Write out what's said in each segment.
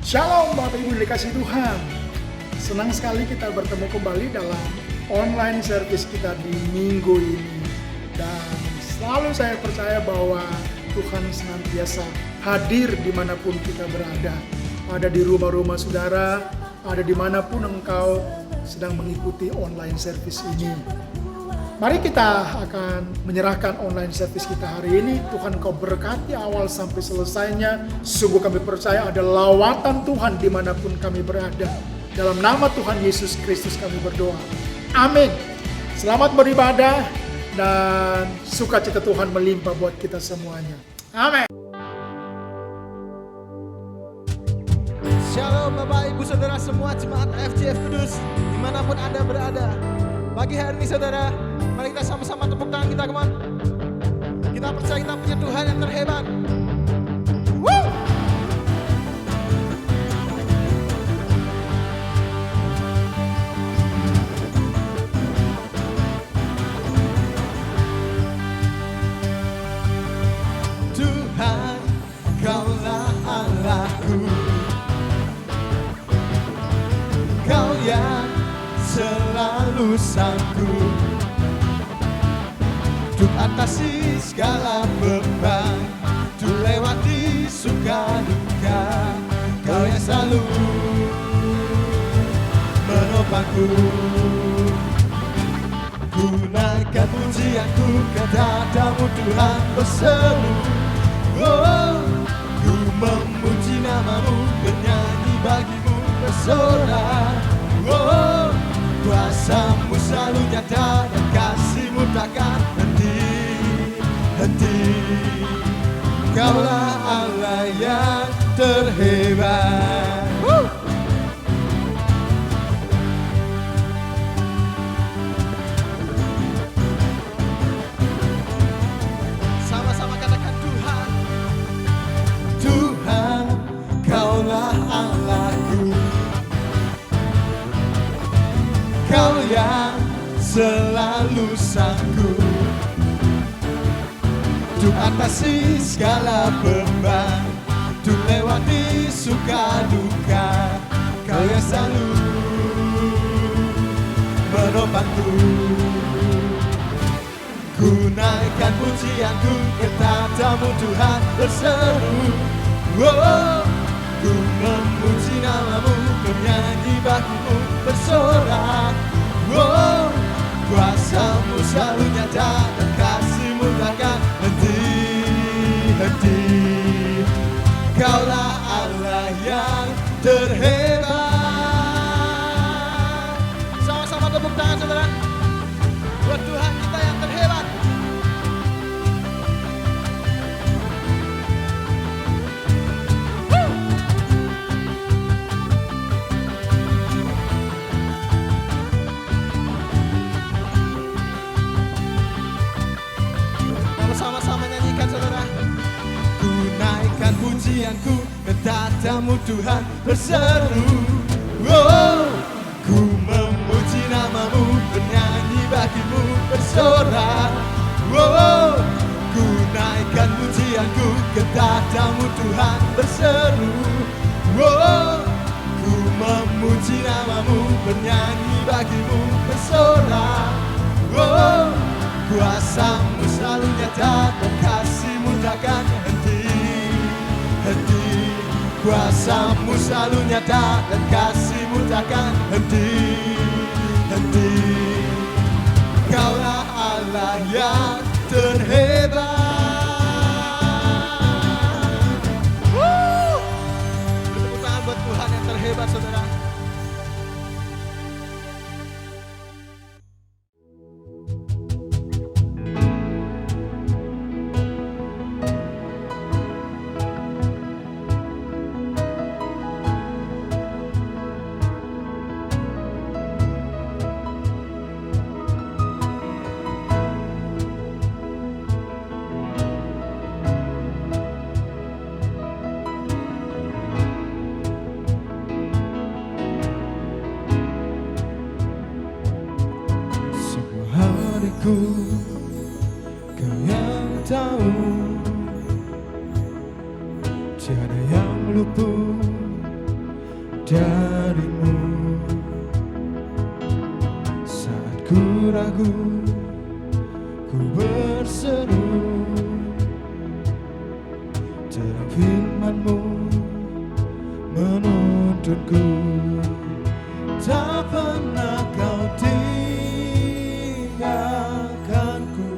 Shalom Bapak Ibu dikasih Tuhan. Senang sekali kita bertemu kembali dalam online service kita di minggu ini. Dan selalu saya percaya bahwa Tuhan senantiasa hadir dimanapun kita berada. Ada di rumah-rumah saudara, ada dimanapun engkau sedang mengikuti online service ini. Mari kita akan menyerahkan online service kita hari ini. Tuhan kau berkati awal sampai selesainya. Sungguh kami percaya ada lawatan Tuhan dimanapun kami berada. Dalam nama Tuhan Yesus Kristus kami berdoa. Amin. Selamat beribadah dan sukacita Tuhan melimpah buat kita semuanya. Amin. Shalom Bapak Ibu Saudara semua jemaat FJF Kudus dimanapun Anda berada. Pagi hari ini saudara, mari kita sama-sama tepuk tangan kita, come on. Kita percaya kita punya Tuhan yang terhebat. Woo! Tuhan, Kaulah Allahku, Kau yang selalu sanggup untuk atasi segala beban, untuk lewati suka duka. Kau yang selalu menopangku. Ku naikkan pujianku kepadamu Tuhan berseru. Oh, ku memuji namamu, bernyanyi bagimu bersorak. Oh, kuasamu selalu nyata dan kasihmu takkan henti. Kaulah Allah yang terhebat. Sama-sama katakan Tuhan. Tuhan, Kaulah Allahku, Kau yang selalu sanggup untuk atasi segala beban, untuk lewati suka duka. Kau yang selalu menopangku. Ku naikkan pujianku kepadamu Tuhan berseru. Oh, ku memuji namamu, bernyanyi bagimu bersorak. Oh, kuasamu selalu nyata dan kasihmu takkan henti. Kaulah Allah yang terhebat. Sama-sama tepuk tangan saudara buat Tuhan kita yang terhebat. Pujianku kepadamu Tuhan berseru. Oh, ku memuji namamu, bernyanyi bagimu bersorak. Oh, ku naikkan pujianku kepadamu Tuhan berseru. Oh, ku memuji namamu, bernyanyi bagimu bersorak. Oh, kuasamu selalu nyata dan kasihmu takkan henti. Kuasamu selalu nyata dan kasihmu takkan henti. Kaulah Allah yang terhebat. Tepuk tangan buat Tuhan yang terhebat saudara. Kau yang tahu, tiada yang luput darimu. Saat ku ragu, ku berseru, terang firman-Mu menuntunku. Tak pernah Kau tinggalkanku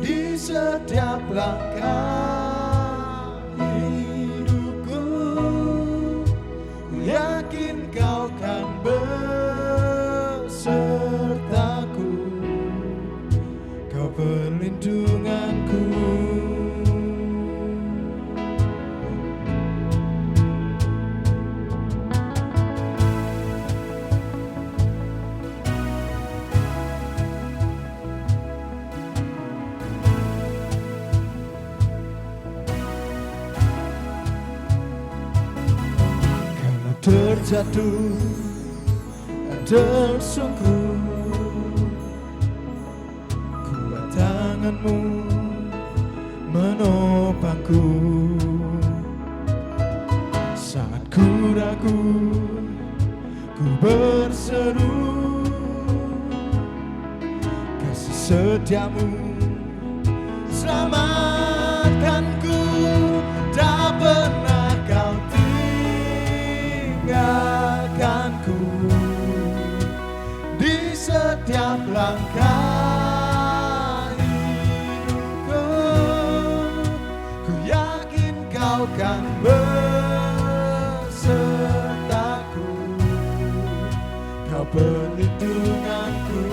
di setiap langkah hidupku. Ku yakin Kau kan besertaku, Kau perlindunganku. Terjatuh, tersungkur, kuat tangan-Mu menopangku. Saat ku ragu, ku berseru, kasih setia-Mu selamatkanku. Tak pernah Kau tinggalkanku di setiap langkah hidupku. Ku yakin Kau kan besertaku, Kau perlindunganku.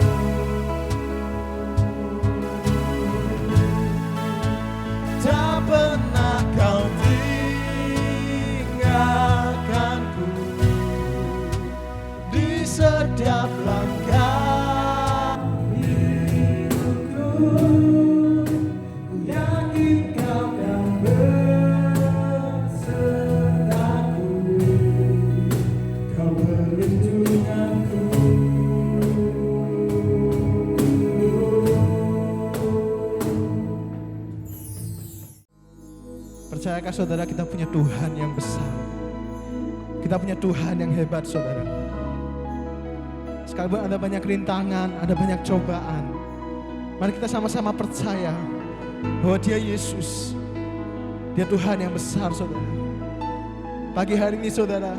Tak pernah Kau tinggalkanku di setiap langkah hidupku. Ku yakin Kau kan besertaku, Kau perlindunganku. Percayakah saudara, kita punya Tuhan yang besar, kita punya Tuhan yang hebat, saudara. Sekalipun ada banyak rintangan, ada banyak cobaan, mari kita sama-sama percaya bahwa Dia Yesus, Dia Tuhan yang besar, saudara. Pagi hari ini, saudara,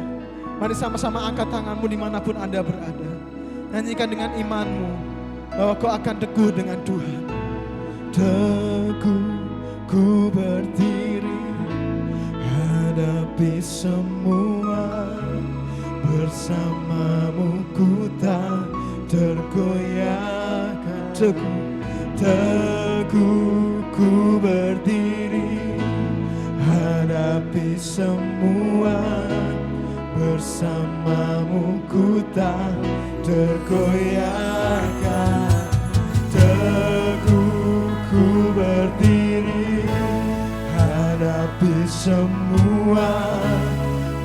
mari sama-sama angkat tanganmu dimanapun Anda berada. Nyanyikan dengan imanmu bahwa kau akan teguh dengan Tuhan. Teguh ku berdiri, hadapi semua, bersama-Mu ku tak tergoyahkan. Teguh ku berdiri, hadapi semua, bersama-Mu ku tak tergoyahkan. Teguh ku berdiri, hadapi semua,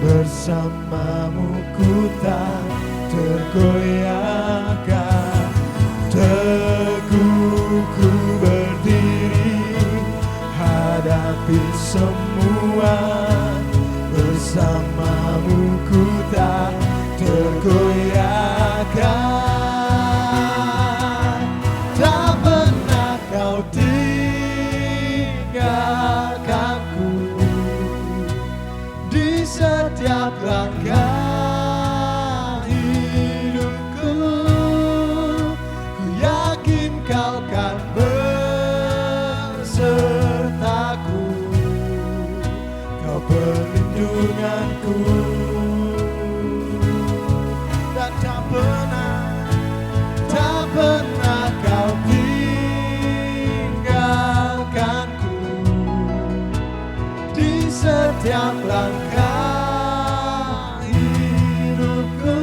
bersama-Mu ku tak tergoyahkan. Teguh ku berdiri, hadapi semua, bersama-Mu ku tak tergoyahkan. Tak pernah Kau tinggalkanku di setiap langkah hidupku. Ku yakin Kau kan besertaku, Kau perlindunganku. Dan tak pernah Kau tinggalkanku di setiap langkah hidupku.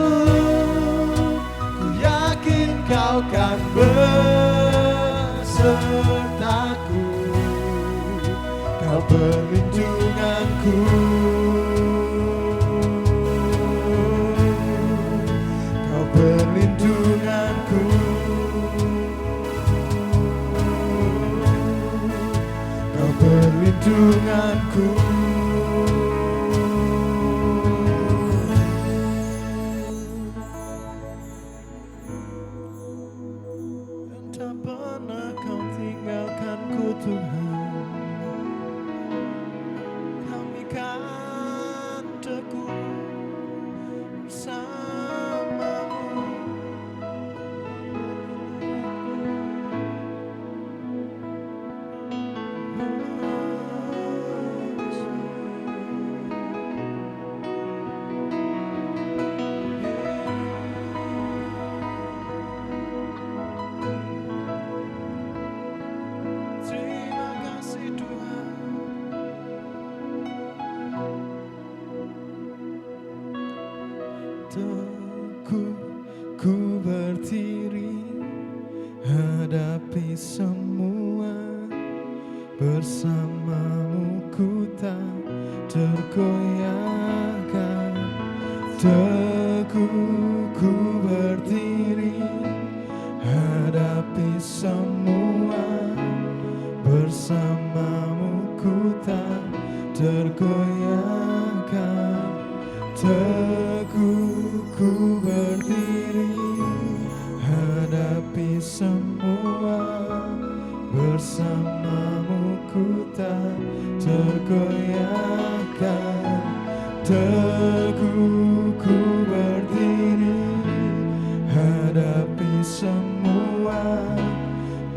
Ku yakin Kau kan besertaku, Kau perlindunganku. Kau perlindunganku. Kau perlindunganku. teguh ku berdiri, hadapi semua, bersamamu ku tak tergoyahkan. Teguh ku berdiri, hadapi semua, bersamamu ku tak tergoyahkan. Teguh ku berdiri, hadapi semua, bersamamu ku tak tergoyahkan. Teguh ku berdiri, hadapi semua,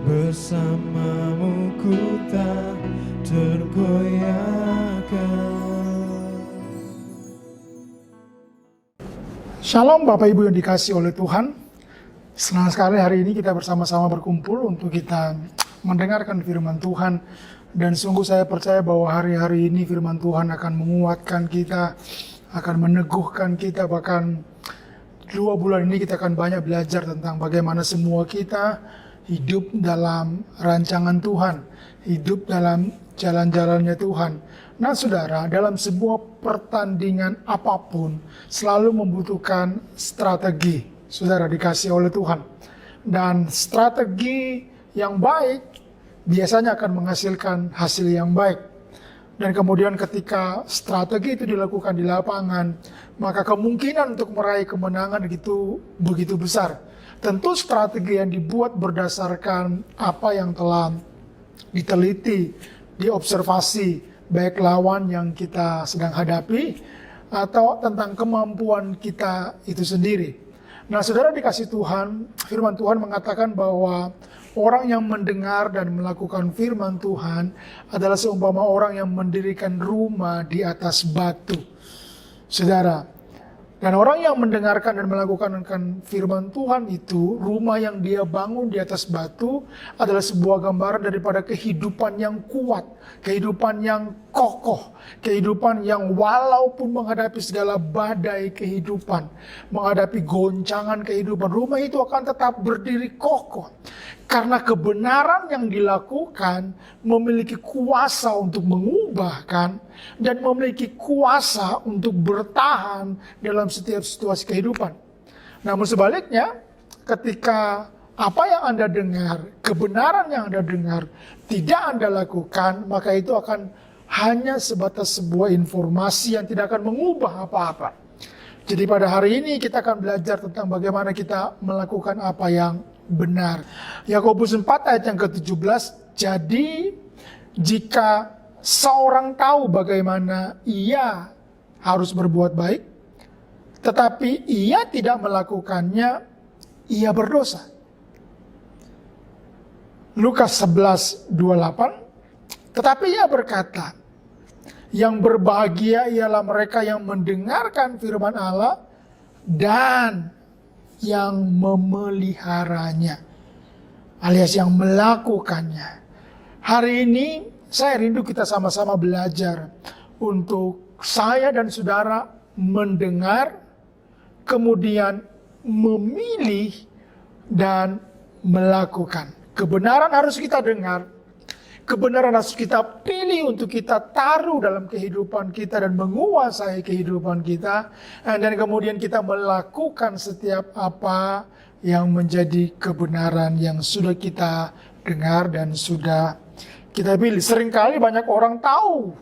bersamamu ku tak tergoyahkan. Shalom Bapak Ibu yang dikasihi oleh Tuhan. Senang sekali hari ini kita bersama-sama berkumpul untuk kita mendengarkan firman Tuhan. Dan sungguh saya percaya bahwa hari-hari ini firman Tuhan akan menguatkan kita, akan meneguhkan kita. Bahkan 2 bulan ini kita akan banyak belajar tentang bagaimana semua kita hidup dalam rancangan Tuhan, hidup dalam jalan-jalannya Tuhan. Nah saudara, dalam sebuah pertandingan apapun selalu membutuhkan strategi. Saudara dikasih oleh Tuhan. Dan strategi yang baik biasanya akan menghasilkan hasil yang baik. Dan kemudian ketika strategi itu dilakukan di lapangan, maka kemungkinan untuk meraih kemenangan itu begitu besar. Tentu strategi yang dibuat berdasarkan apa yang telah diteliti, diobservasi, baik lawan yang kita sedang hadapi atau tentang kemampuan kita itu sendiri. Nah, saudara dikasih Tuhan, firman Tuhan mengatakan bahwa orang yang mendengar dan melakukan firman Tuhan adalah seumpama orang yang mendirikan rumah di atas batu. Saudara, dan orang yang mendengarkan dan melakukan firman Tuhan itu, rumah yang dia bangun di atas batu adalah sebuah gambaran daripada kehidupan yang kuat, kehidupan yang kokoh, kehidupan yang walaupun menghadapi segala badai kehidupan, menghadapi goncangan kehidupan, rumah itu akan tetap berdiri kokoh. Karena kebenaran yang dilakukan memiliki kuasa untuk mengubahkan dan memiliki kuasa untuk bertahan dalam setiap situasi kehidupan. Namun sebaliknya, ketika apa yang Anda dengar, kebenaran yang Anda dengar tidak Anda lakukan, maka itu akan hanya sebatas sebuah informasi yang tidak akan mengubah apa-apa. Jadi pada hari ini kita akan belajar tentang bagaimana kita melakukan apa yang benar. Yakobus 4 ayat yang ke-17, jadi jika seorang tahu bagaimana ia harus berbuat baik, tetapi ia tidak melakukannya, ia berdosa. Lukas 11:28, tetapi ia berkata, yang berbahagia ialah mereka yang mendengarkan firman Allah dan yang memeliharanya, alias yang melakukannya. Hari ini saya rindu kita sama-sama belajar untuk saya dan saudara mendengar, kemudian memilih dan melakukan. Kebenaran harus kita dengar, kebenaran harus kita pilih untuk kita taruh dalam kehidupan kita dan menguasai kehidupan kita. Dan kemudian kita melakukan setiap apa yang menjadi kebenaran yang sudah kita dengar dan sudah kita pilih. Seringkali banyak orang tahu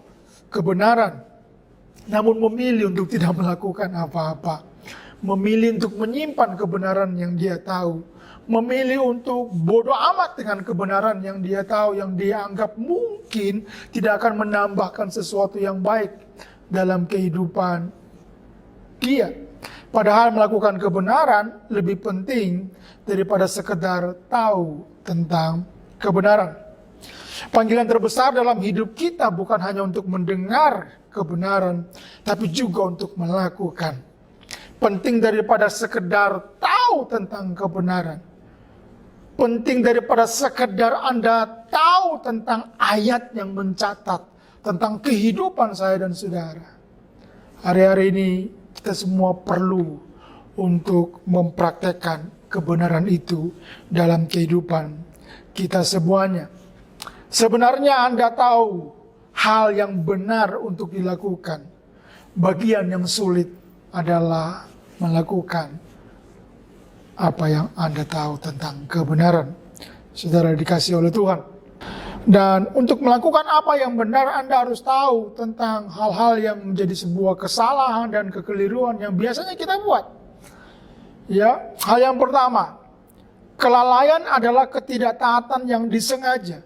kebenaran, namun memilih untuk tidak melakukan apa-apa. Memilih untuk menyimpan kebenaran yang dia tahu. Memilih untuk bodoh amat dengan kebenaran yang dia tahu, yang dia anggap mungkin tidak akan menambahkan sesuatu yang baik dalam kehidupan dia. Padahal melakukan kebenaran lebih penting daripada sekedar tahu tentang kebenaran. Panggilan terbesar dalam hidup kita bukan hanya untuk mendengar kebenaran, tapi juga untuk melakukan. Penting daripada sekedar tahu tentang kebenaran. Penting daripada sekedar Anda tahu tentang ayat yang mencatat tentang kehidupan saya dan saudara. Hari-hari ini kita semua perlu untuk mempraktekkan kebenaran itu dalam kehidupan kita semuanya. Sebenarnya Anda tahu hal yang benar untuk dilakukan. Bagian yang sulit adalah melakukan apa yang Anda tahu tentang kebenaran. Saudara dikasih oleh Tuhan. Dan untuk melakukan apa yang benar, Anda harus tahu tentang hal-hal yang menjadi sebuah kesalahan dan kekeliruan yang biasanya kita buat. Ya, hal yang pertama, kelalaian adalah ketidaktaatan yang disengaja.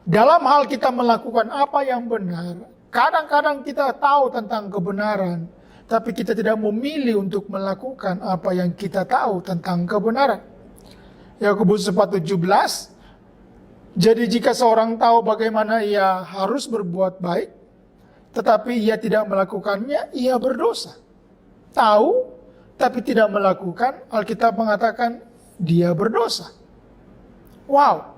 Dalam hal kita melakukan apa yang benar, kadang-kadang kita tahu tentang kebenaran, tapi kita tidak memilih untuk melakukan apa yang kita tahu tentang kebenaran. Yakobus 4:17, jadi jika seorang tahu bagaimana ia harus berbuat baik, tetapi ia tidak melakukannya, ia berdosa. Tahu, tapi tidak melakukan, Alkitab mengatakan dia berdosa. Wow.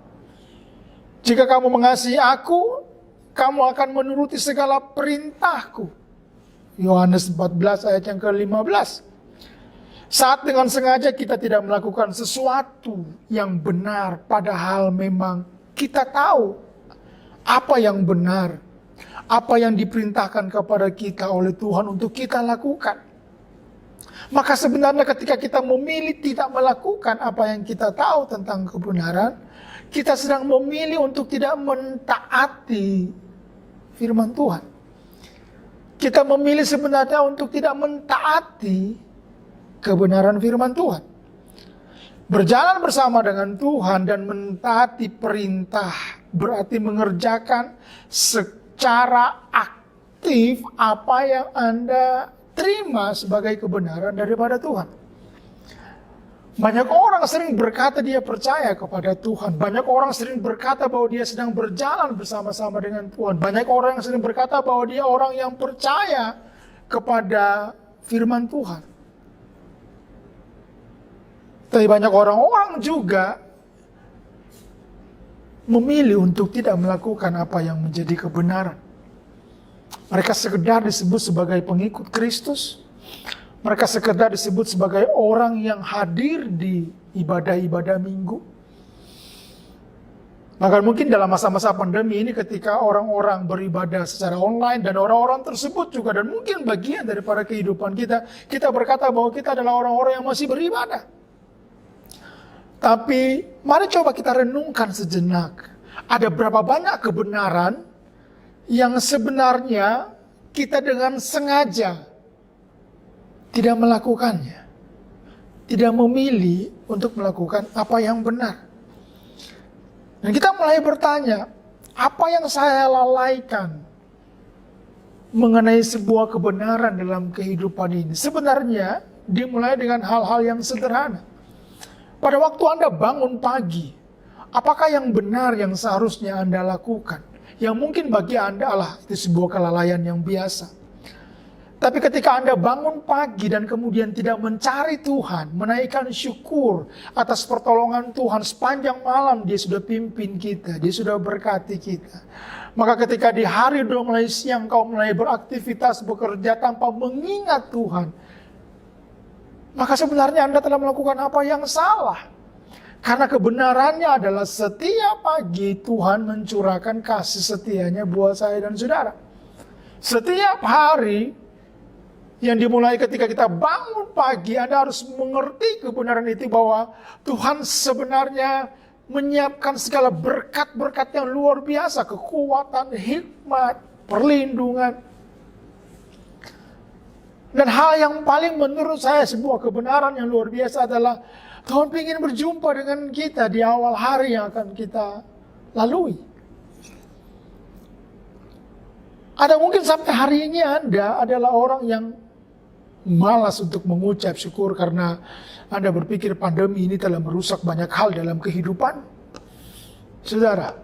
Jika kamu mengasihi aku, kamu akan menuruti segala perintahku. Yohanes 14 ayat yang ke-15. Saat dengan sengaja kita tidak melakukan sesuatu yang benar, padahal memang kita tahu apa yang benar, apa yang diperintahkan kepada kita oleh Tuhan untuk kita lakukan. Maka sebenarnya ketika kita memilih tidak melakukan apa yang kita tahu tentang kebenaran, kita sedang memilih untuk tidak mentaati firman Tuhan. Kita memilih sebenarnya untuk tidak mentaati kebenaran firman Tuhan. Berjalan bersama dengan Tuhan dan mentaati perintah berarti mengerjakan secara aktif apa yang Anda terima sebagai kebenaran daripada Tuhan. Banyak orang sering berkata dia percaya kepada Tuhan. Banyak orang sering berkata bahwa dia sedang berjalan bersama-sama dengan Tuhan. Banyak orang yang sering berkata bahwa dia orang yang percaya kepada firman Tuhan. Tapi banyak orang-orang juga memilih untuk tidak melakukan apa yang menjadi kebenaran. Mereka sekedar disebut sebagai pengikut Kristus. Mereka sekedar disebut sebagai orang yang hadir di ibadah-ibadah minggu. Maka mungkin dalam masa-masa pandemi ini ketika orang-orang beribadah secara online dan orang-orang tersebut juga dan mungkin bagian daripada kehidupan kita, kita berkata bahwa kita adalah orang-orang yang masih beribadah. Tapi mari coba kita renungkan sejenak. Ada berapa banyak kebenaran yang sebenarnya kita dengan sengaja tidak melakukannya. Tidak memilih untuk melakukan apa yang benar. Dan kita mulai bertanya, apa yang saya lalaikan mengenai sebuah kebenaran dalam kehidupan ini? Sebenarnya dimulai dengan hal-hal yang sederhana. Pada waktu Anda bangun pagi, apakah yang benar yang seharusnya Anda lakukan? Yang mungkin bagi Anda itu sebuah kelalaian yang biasa. Tapi ketika Anda bangun pagi dan kemudian tidak mencari Tuhan, menaikkan syukur atas pertolongan Tuhan sepanjang malam, Dia sudah pimpin kita, Dia sudah berkati kita. Maka ketika di hari udah mulai siang kau mulai beraktivitas, bekerja tanpa mengingat Tuhan, maka sebenarnya Anda telah melakukan apa yang salah. Karena kebenarannya adalah setiap pagi Tuhan mencurahkan kasih setianya buat saya dan saudara. Setiap hari yang dimulai ketika kita bangun pagi, Anda harus mengerti kebenaran itu bahwa Tuhan sebenarnya menyiapkan segala berkat-berkat yang luar biasa, kekuatan, hikmat, perlindungan. Dan hal yang paling menurut saya sebuah kebenaran yang luar biasa adalah Tuhan ingin berjumpa dengan kita di awal hari yang akan kita lalui. Ada mungkin sampai hari ini Anda adalah orang yang malas untuk mengucap syukur karena Anda berpikir pandemi ini telah merusak banyak hal dalam kehidupan. Saudara,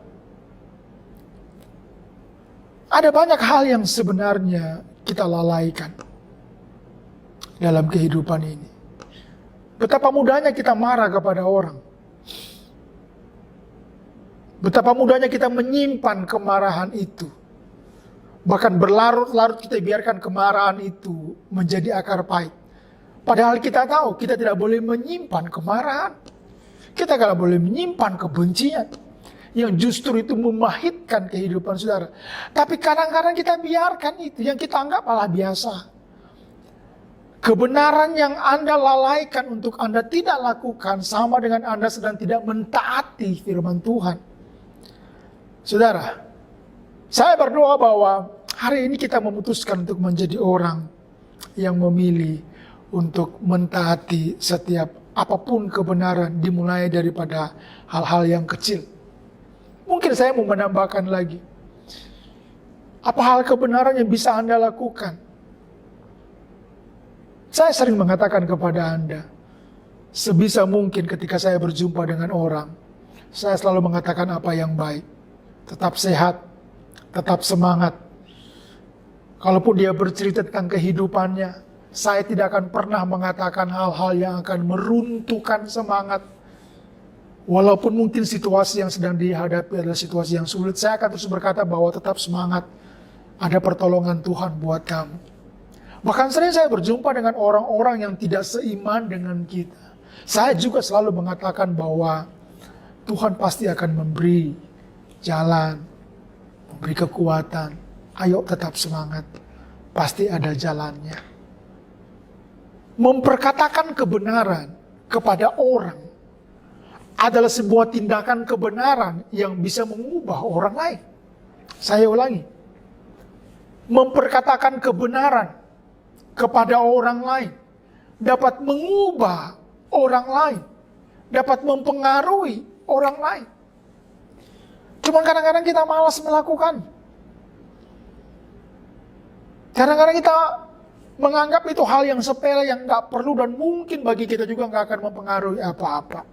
ada banyak hal yang sebenarnya kita lalaikan dalam kehidupan ini. Betapa mudahnya kita marah kepada orang. Betapa mudahnya kita menyimpan kemarahan itu. Bahkan berlarut-larut kita biarkan kemarahan itu menjadi akar pahit. Padahal kita tahu kita tidak boleh menyimpan kemarahan. Kita tidak boleh menyimpan kebencian yang justru itu memahitkan kehidupan saudara. Tapi kadang-kadang kita biarkan itu yang kita anggap malah biasa. Kebenaran yang Anda lalaikan untuk Anda tidak lakukan sama dengan Anda sedang tidak mentaati firman Tuhan. Saudara, saya berdoa bahwa hari ini kita memutuskan untuk menjadi orang yang memilih untuk mentaati setiap apapun kebenaran dimulai daripada hal-hal yang kecil. Mungkin saya mau menambahkan lagi. Apa hal kebenaran yang bisa Anda lakukan? Saya sering mengatakan kepada Anda, sebisa mungkin ketika saya berjumpa dengan orang, saya selalu mengatakan apa yang baik. Tetap sehat, tetap semangat. Kalaupun dia bercerita tentang kehidupannya, saya tidak akan pernah mengatakan hal-hal yang akan meruntuhkan semangat. Walaupun mungkin situasi yang sedang dihadapi adalah situasi yang sulit, saya akan terus berkata bahwa tetap semangat. Ada pertolongan Tuhan buat kamu. Bahkan sering saya berjumpa dengan orang-orang yang tidak seiman dengan kita. Saya juga selalu mengatakan bahwa Tuhan pasti akan memberi jalan, memberi kekuatan. Ayo tetap semangat, pasti ada jalannya. Memperkatakan kebenaran kepada orang adalah sebuah tindakan kebenaran yang bisa mengubah orang lain. Saya ulangi. Memperkatakan kebenaran kepada orang lain dapat mengubah orang lain, dapat mempengaruhi orang lain. Cuma kadang-kadang kita malas melakukan. Kadang-kadang kita menganggap itu hal yang sepele, yang gak perlu dan mungkin bagi kita juga gak akan mempengaruhi apa-apa.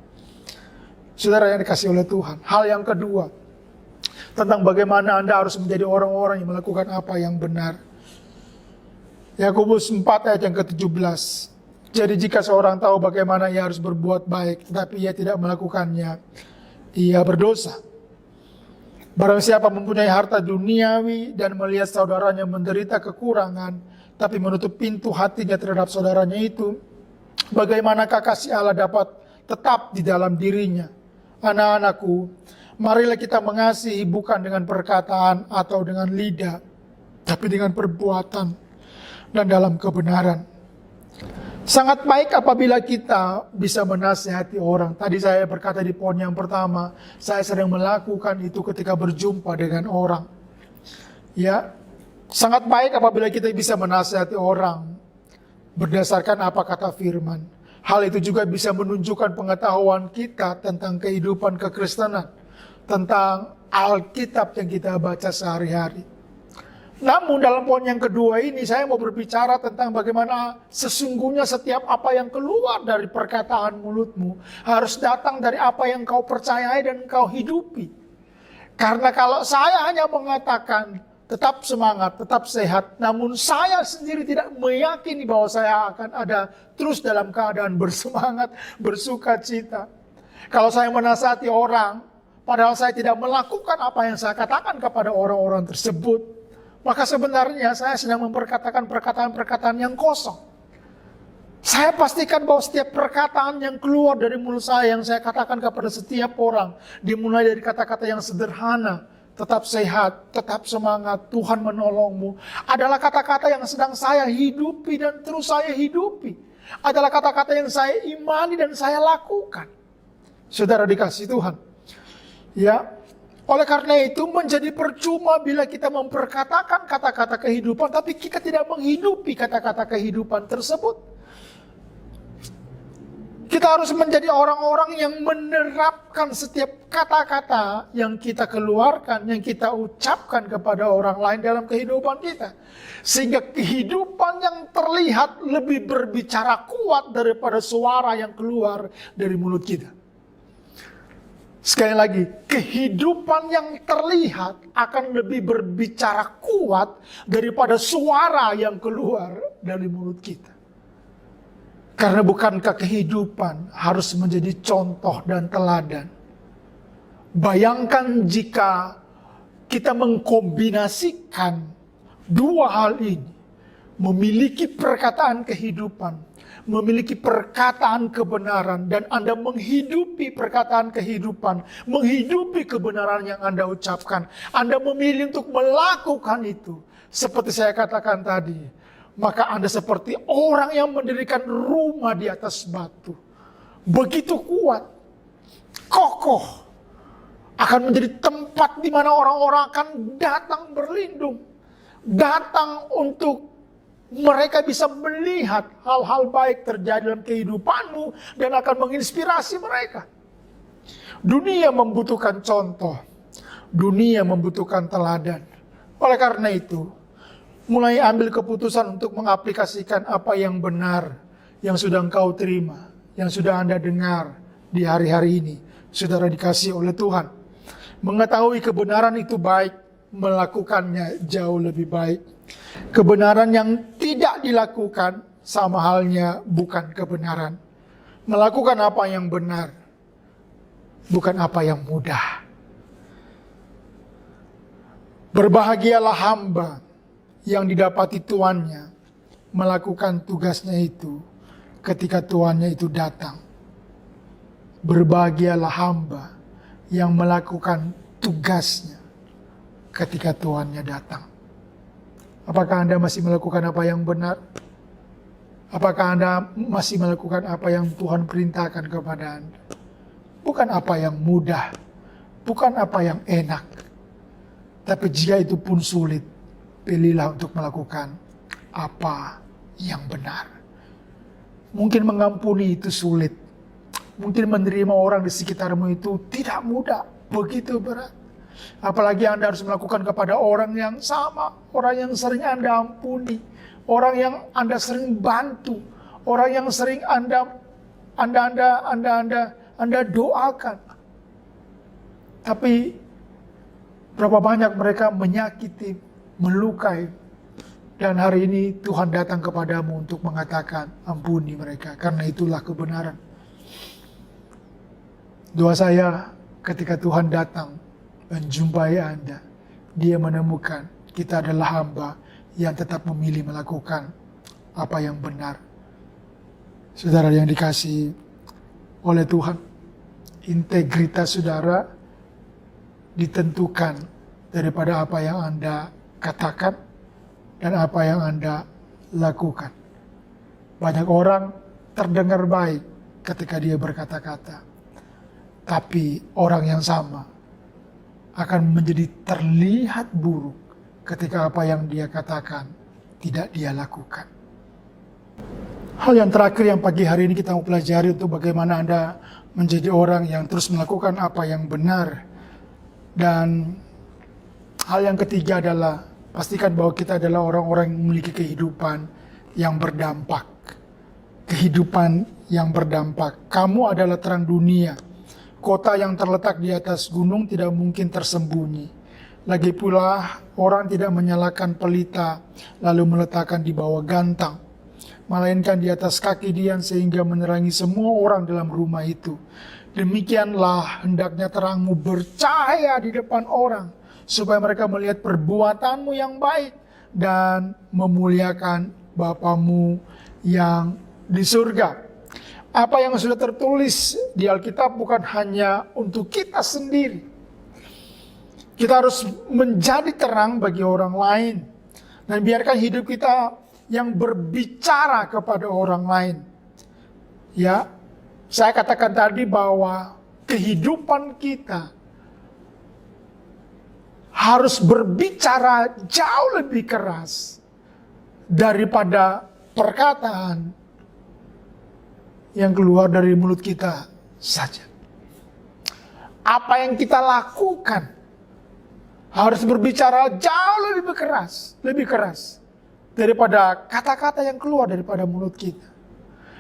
Saudara yang dikasih oleh Tuhan. Hal yang kedua, tentang bagaimana Anda harus menjadi orang-orang yang melakukan apa yang benar. Yakobus 4 ayat yang ke-17. Jadi jika seorang tahu bagaimana ia harus berbuat baik, tetapi ia tidak melakukannya, ia berdosa. Barang siapa mempunyai harta duniawi dan melihat saudaranya menderita kekurangan, tapi menutup pintu hatinya terhadap saudaranya itu, bagaimanakah kasih Allah dapat tetap di dalam dirinya? Anak-anakku, marilah kita mengasihi bukan dengan perkataan atau dengan lidah, tapi dengan perbuatan dan dalam kebenaran. Sangat baik apabila kita bisa menasihati orang. Tadi saya berkata di poin yang pertama, saya sering melakukan itu ketika berjumpa dengan orang. Ya, sangat baik apabila kita bisa menasihati orang berdasarkan apa kata firman. Hal itu juga bisa menunjukkan pengetahuan kita tentang kehidupan kekristenan, tentang Alkitab yang kita baca sehari-hari. Namun dalam poin yang kedua ini saya mau berbicara tentang bagaimana sesungguhnya setiap apa yang keluar dari perkataan mulutmu harus datang dari apa yang kau percayai dan kau hidupi. Karena kalau saya hanya mengatakan tetap semangat, tetap sehat, namun saya sendiri tidak meyakini bahwa saya akan ada terus dalam keadaan bersemangat, bersuka cita. Kalau saya menasihati orang, padahal saya tidak melakukan apa yang saya katakan kepada orang-orang tersebut, maka sebenarnya saya sedang memperkatakan perkataan-perkataan yang kosong. Saya pastikan bahwa setiap perkataan yang keluar dari mulut saya, yang saya katakan kepada setiap orang, dimulai dari kata-kata yang sederhana, tetap sehat, tetap semangat, Tuhan menolongmu, adalah kata-kata yang sedang saya hidupi dan terus saya hidupi. Adalah kata-kata yang saya imani dan saya lakukan. Saudara dikasih Tuhan. Ya. Oleh karena itu menjadi percuma bila kita memperkatakan kata-kata kehidupan tapi kita tidak menghidupi kata-kata kehidupan tersebut. Kita harus menjadi orang-orang yang menerapkan setiap kata-kata yang kita keluarkan, yang kita ucapkan kepada orang lain dalam kehidupan kita. Sehingga kehidupan yang terlihat lebih berbicara kuat daripada suara yang keluar dari mulut kita. Sekali lagi, kehidupan yang terlihat akan lebih berbicara kuat daripada suara yang keluar dari mulut kita. Karena bukankah kehidupan harus menjadi contoh dan teladan? Bayangkan jika kita mengkombinasikan dua hal ini. Memiliki perkataan kehidupan, memiliki perkataan kebenaran dan Anda menghidupi perkataan kehidupan, menghidupi kebenaran yang Anda ucapkan, Anda memilih untuk melakukan itu, seperti saya katakan tadi, maka Anda seperti orang yang mendirikan rumah di atas batu. Begitu kuat, kokoh, akan menjadi tempat di mana orang-orang akan datang berlindung, datang untuk mereka bisa melihat hal-hal baik terjadi dalam kehidupanmu dan akan menginspirasi mereka. Dunia membutuhkan contoh, dunia membutuhkan teladan. Oleh karena itu, mulai ambil keputusan untuk mengaplikasikan apa yang benar, yang sudah engkau terima, yang sudah Anda dengar di hari-hari ini, saudara dikasihi oleh Tuhan. Mengetahui kebenaran itu baik, melakukannya jauh lebih baik. Kebenaran yang tidak dilakukan sama halnya bukan kebenaran. Melakukan apa yang benar, bukan apa yang mudah. Berbahagialah hamba yang didapati tuannya melakukan tugasnya itu ketika tuannya itu datang. Berbahagialah hamba yang melakukan tugasnya ketika tuannya datang. Apakah Anda masih melakukan apa yang benar? Apakah Anda masih melakukan apa yang Tuhan perintahkan kepada Anda? Bukan apa yang mudah, bukan apa yang enak. Tapi jika itu pun sulit, pilihlah untuk melakukan apa yang benar. Mungkin mengampuni itu sulit. Mungkin menerima orang di sekitarmu itu tidak mudah, begitu berat. Apalagi Anda harus melakukan kepada orang yang sama, orang yang sering Anda ampuni, orang yang Anda sering bantu, orang yang sering Anda doakan. Tapi berapa banyak mereka menyakiti, melukai, dan hari ini Tuhan datang kepadamu untuk mengatakan ampuni mereka, karena itulah kebenaran. Doa saya ketika Tuhan datang menjumpai Anda, Dia menemukan kita adalah hamba yang tetap memilih melakukan apa yang benar. Saudara yang dikasihi oleh Tuhan, integritas saudara ditentukan daripada apa yang Anda katakan dan apa yang Anda lakukan. Banyak orang terdengar baik ketika dia berkata-kata, tapi orang yang sama akan menjadi terlihat buruk ketika apa yang dia katakan tidak dia lakukan. Hal yang terakhir yang pagi hari ini kita mau pelajari untuk bagaimana Anda menjadi orang yang terus melakukan apa yang benar. Dan hal yang ketiga adalah pastikan bahwa kita adalah orang-orang yang memiliki kehidupan yang berdampak. Kehidupan yang berdampak. Kamu adalah terang dunia. Kota yang terletak di atas gunung tidak mungkin tersembunyi. Lagi pula orang tidak menyalakan pelita lalu meletakkan di bawah gantang, melainkan di atas kaki dian sehingga menerangi semua orang dalam rumah itu. Demikianlah hendaknya terangmu bercahaya di depan orang, supaya mereka melihat perbuatanmu yang baik dan memuliakan Bapamu yang di surga. Apa yang sudah tertulis di Alkitab bukan hanya untuk kita sendiri. Kita harus menjadi terang bagi orang lain. Dan biarkan hidup kita yang berbicara kepada orang lain. Ya, saya katakan tadi bahwa kehidupan kita harus berbicara jauh lebih keras daripada perkataan yang keluar dari mulut kita saja. Apa yang kita lakukan harus berbicara jauh lebih keras daripada kata-kata yang keluar daripada mulut kita.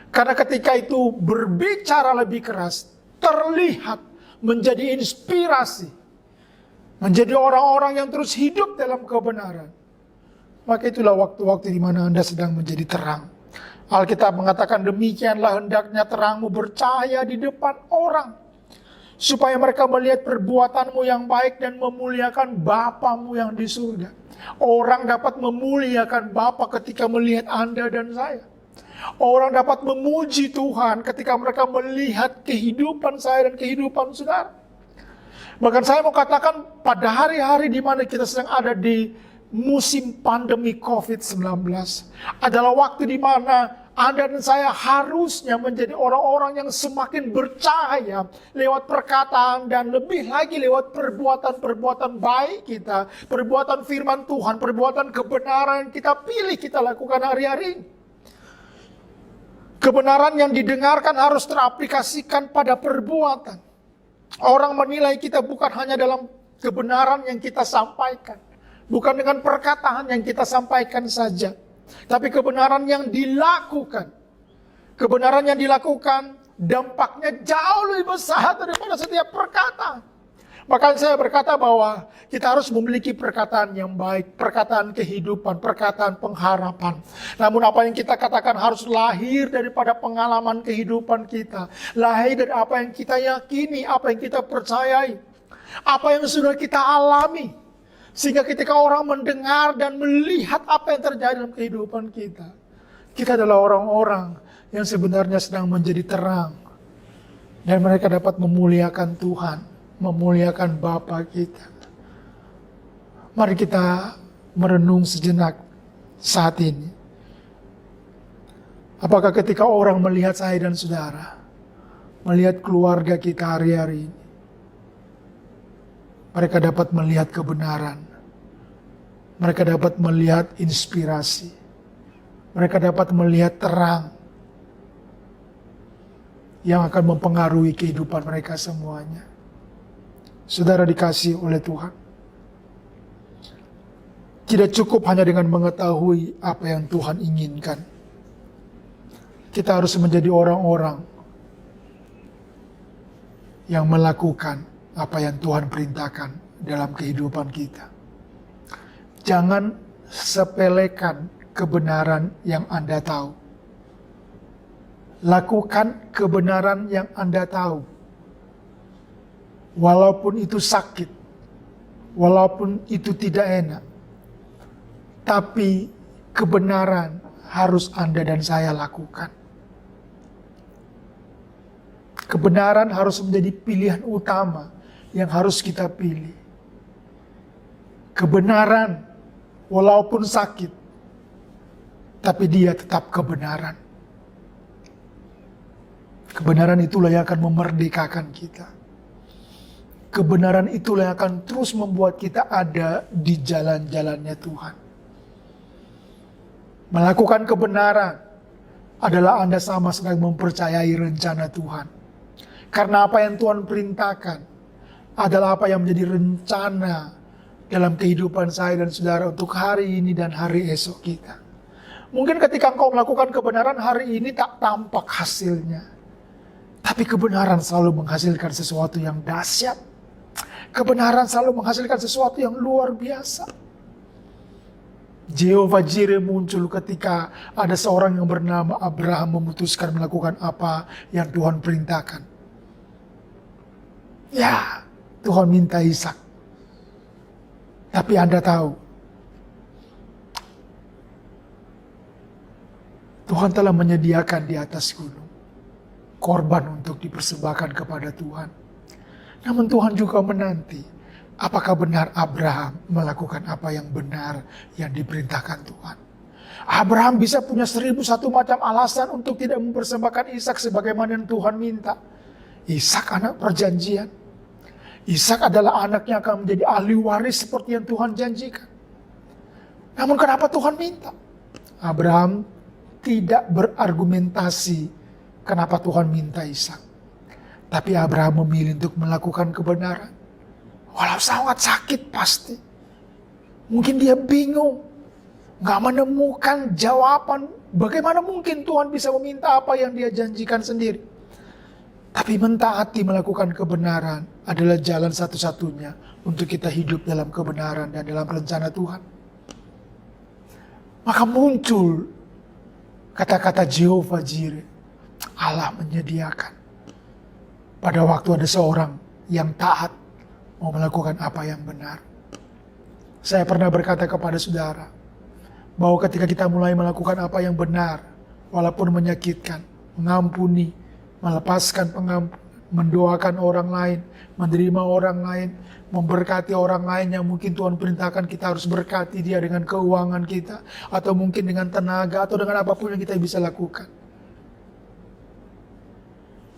Karena ketika itu berbicara lebih keras, terlihat menjadi inspirasi, menjadi orang-orang yang terus hidup dalam kebenaran. Maka itulah waktu-waktu di mana Anda sedang menjadi terang. Alkitab mengatakan demikianlah hendaknya terangmu bercahaya di depan orang, supaya mereka melihat perbuatanmu yang baik dan memuliakan Bapamu yang di surga. Orang dapat memuliakan Bapa ketika melihat Anda dan saya. Orang dapat memuji Tuhan ketika mereka melihat kehidupan saya dan kehidupan saudara. Bahkan saya mau katakan pada hari-hari di mana kita sedang ada di musim pandemi COVID-19 adalah waktu di mana Anda dan saya harusnya menjadi orang-orang yang semakin percaya lewat perkataan dan lebih lagi lewat perbuatan-perbuatan baik kita, perbuatan firman Tuhan, perbuatan kebenaran yang kita pilih kita lakukan hari-hari ini. Kebenaran yang didengarkan harus teraplikasikan pada perbuatan. Orang menilai kita bukan hanya dalam kebenaran yang kita sampaikan, bukan dengan perkataan yang kita sampaikan saja, tapi kebenaran yang dilakukan. Kebenaran yang dilakukan dampaknya jauh lebih besar daripada setiap perkataan. Maka saya berkata bahwa kita harus memiliki perkataan yang baik, perkataan kehidupan, perkataan pengharapan. Namun apa yang kita katakan harus lahir daripada pengalaman kehidupan kita. Lahir dari apa yang kita yakini, apa yang kita percayai, apa yang sudah kita alami. Sehingga ketika orang mendengar dan melihat apa yang terjadi dalam kehidupan kita, kita adalah orang-orang yang sebenarnya sedang menjadi terang. Dan mereka dapat memuliakan Tuhan, memuliakan Bapa kita. Mari kita merenung sejenak saat ini. Apakah ketika orang melihat saya dan saudara, melihat keluarga kita hari-hari ini, mereka dapat melihat kebenaran, mereka dapat melihat inspirasi, mereka dapat melihat terang yang akan mempengaruhi kehidupan mereka semuanya. Saudara dikasihi oleh Tuhan, tidak cukup hanya dengan mengetahui apa yang Tuhan inginkan. Kita harus menjadi orang-orang yang melakukan apa yang Tuhan perintahkan dalam kehidupan kita. Jangan sepelekan kebenaran yang Anda tahu. Lakukan kebenaran yang Anda tahu. Walaupun itu sakit, walaupun itu tidak enak, tapi kebenaran harus Anda dan saya lakukan. Kebenaran harus menjadi pilihan utama yang harus kita pilih. Kebenaran, walaupun sakit, tapi dia tetap kebenaran. Kebenaran itulah yang akan memerdekakan kita. Kebenaran itulah yang akan terus membuat kita ada di jalan-jalannya Tuhan. Melakukan kebenaran adalah Anda sama sekali mempercayai rencana Tuhan. Karena apa yang Tuhan perintahkan adalah apa yang menjadi rencana dalam kehidupan saya dan saudara untuk hari ini dan hari esok kita. Mungkin ketika engkau melakukan kebenaran hari ini tak tampak hasilnya. Tapi kebenaran selalu menghasilkan sesuatu yang dahsyat. Kebenaran selalu menghasilkan sesuatu yang luar biasa. Jehovah Jireh muncul ketika ada seorang yang bernama Abraham memutuskan melakukan apa yang Tuhan perintahkan. Ya, Tuhan minta Ishak. Tapi Anda tahu, Tuhan telah menyediakan di atas gunung korban untuk dipersembahkan kepada Tuhan. Namun Tuhan juga menanti, apakah benar Abraham melakukan apa yang benar yang diperintahkan Tuhan. Abraham bisa punya 1001 macam alasan untuk tidak mempersembahkan Ishak sebagaimana yang Tuhan minta. Ishak anak perjanjian. Ishak adalah anak yang akan menjadi ahli waris seperti yang Tuhan janjikan. Namun kenapa Tuhan minta? Abraham tidak berargumentasi kenapa Tuhan minta Ishak. Tapi Abraham memilih untuk melakukan kebenaran. Walau sangat sakit pasti. Mungkin dia bingung. Gak menemukan jawaban. Bagaimana mungkin Tuhan bisa meminta apa yang dia janjikan sendiri. Tapi mentaati melakukan kebenaran adalah jalan satu-satunya untuk kita hidup dalam kebenaran dan dalam rencana Tuhan. Maka muncul kata-kata Jehovah Jireh. Allah menyediakan. Pada waktu ada seorang yang taat mau melakukan apa yang benar. Saya pernah berkata kepada saudara bahwa ketika kita mulai melakukan apa yang benar, walaupun menyakitkan, mengampuni, melepaskan pengampunan, mendoakan orang lain, menerima orang lain, memberkati orang lain yang mungkin Tuhan perintahkan kita harus berkati dia dengan keuangan kita, atau mungkin dengan tenaga, atau dengan apapun yang kita bisa lakukan.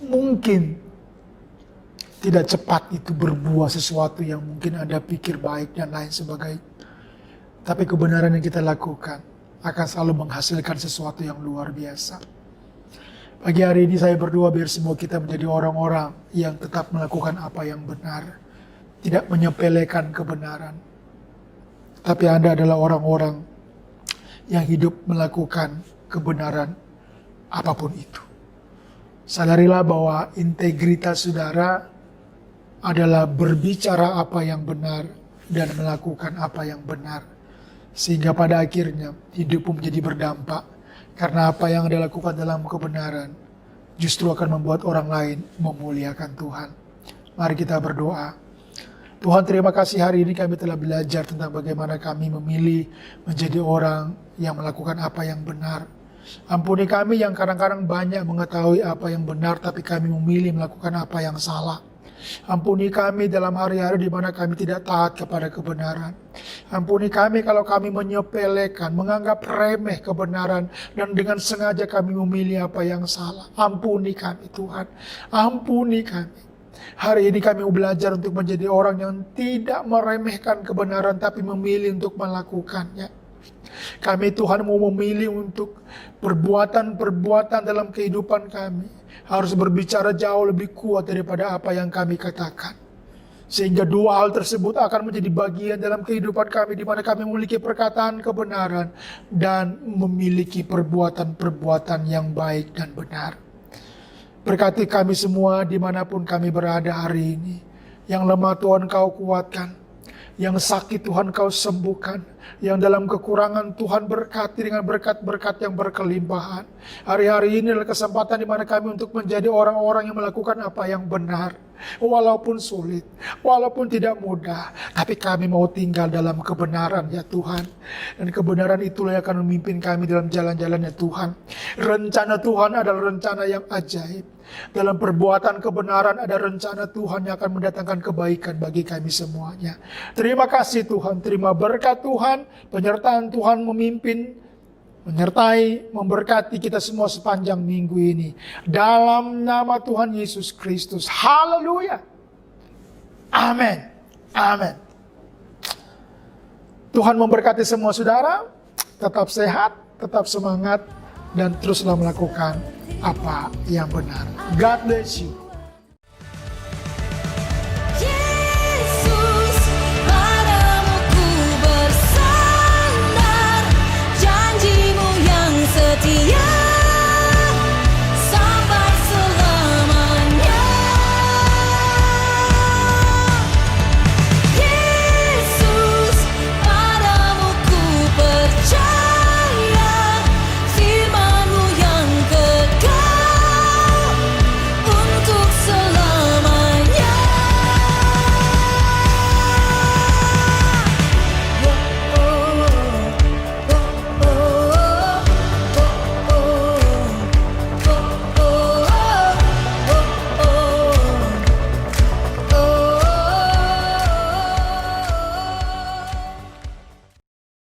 Mungkin tidak cepat itu berbuah sesuatu yang mungkin Anda pikir baik dan lain sebagainya. Tapi kebenaran yang kita lakukan akan selalu menghasilkan sesuatu yang luar biasa. Pagi hari ini saya berdoa biar semua kita menjadi orang-orang yang tetap melakukan apa yang benar. Tidak menyepelekan kebenaran. Tapi Anda adalah orang-orang yang hidup melakukan kebenaran apapun itu. Sadarilah bahwa integritas saudara adalah berbicara apa yang benar dan melakukan apa yang benar. Sehingga pada akhirnya hidupmu menjadi berdampak. Karena apa yang Anda lakukan dalam kebenaran justru akan membuat orang lain memuliakan Tuhan. Mari kita berdoa. Tuhan, terima kasih hari ini kami telah belajar tentang bagaimana kami memilih menjadi orang yang melakukan apa yang benar. Ampuni kami yang kadang-kadang banyak mengetahui apa yang benar, tapi kami memilih melakukan apa yang salah. Ampuni kami dalam hari-hari di mana kami tidak taat kepada kebenaran. Ampuni kami kalau kami menyepelekan, menganggap remeh kebenaran, dan dengan sengaja kami memilih apa yang salah. Ampuni kami Tuhan, ampuni kami. Hari ini kami belajar untuk menjadi orang yang tidak meremehkan kebenaran, tapi memilih untuk melakukannya. Kami Tuhan mau memilih untuk perbuatan-perbuatan dalam kehidupan kami harus berbicara jauh lebih kuat daripada apa yang kami katakan. Sehingga dua hal tersebut akan menjadi bagian dalam kehidupan kami, di mana kami memiliki perkataan kebenaran dan memiliki perbuatan-perbuatan yang baik dan benar. Berkati kami semua dimanapun kami berada hari ini. Yang lemah Tuhan Kau kuatkan, yang sakit Tuhan Kau sembuhkan, yang dalam kekurangan Tuhan berkati dengan berkat-berkat yang berkelimpahan. Hari-hari ini adalah kesempatan di mana kami untuk menjadi orang-orang yang melakukan apa yang benar. Walaupun sulit, walaupun tidak mudah, tapi kami mau tinggal dalam kebenaran ya Tuhan. Dan kebenaran itulah yang akan memimpin kami dalam jalan-jalan ya Tuhan. Rencana Tuhan adalah rencana yang ajaib. Dalam perbuatan kebenaran ada rencana Tuhan yang akan mendatangkan kebaikan bagi kami semuanya. Terima kasih Tuhan, terima berkat Tuhan, penyertaan Tuhan memimpin, menyertai, memberkati kita semua sepanjang minggu ini. Dalam nama Tuhan Yesus Kristus. Haleluya. Amin. Amin. Tuhan memberkati semua saudara. Tetap sehat, tetap semangat, dan teruslah melakukan apa yang benar. God bless you.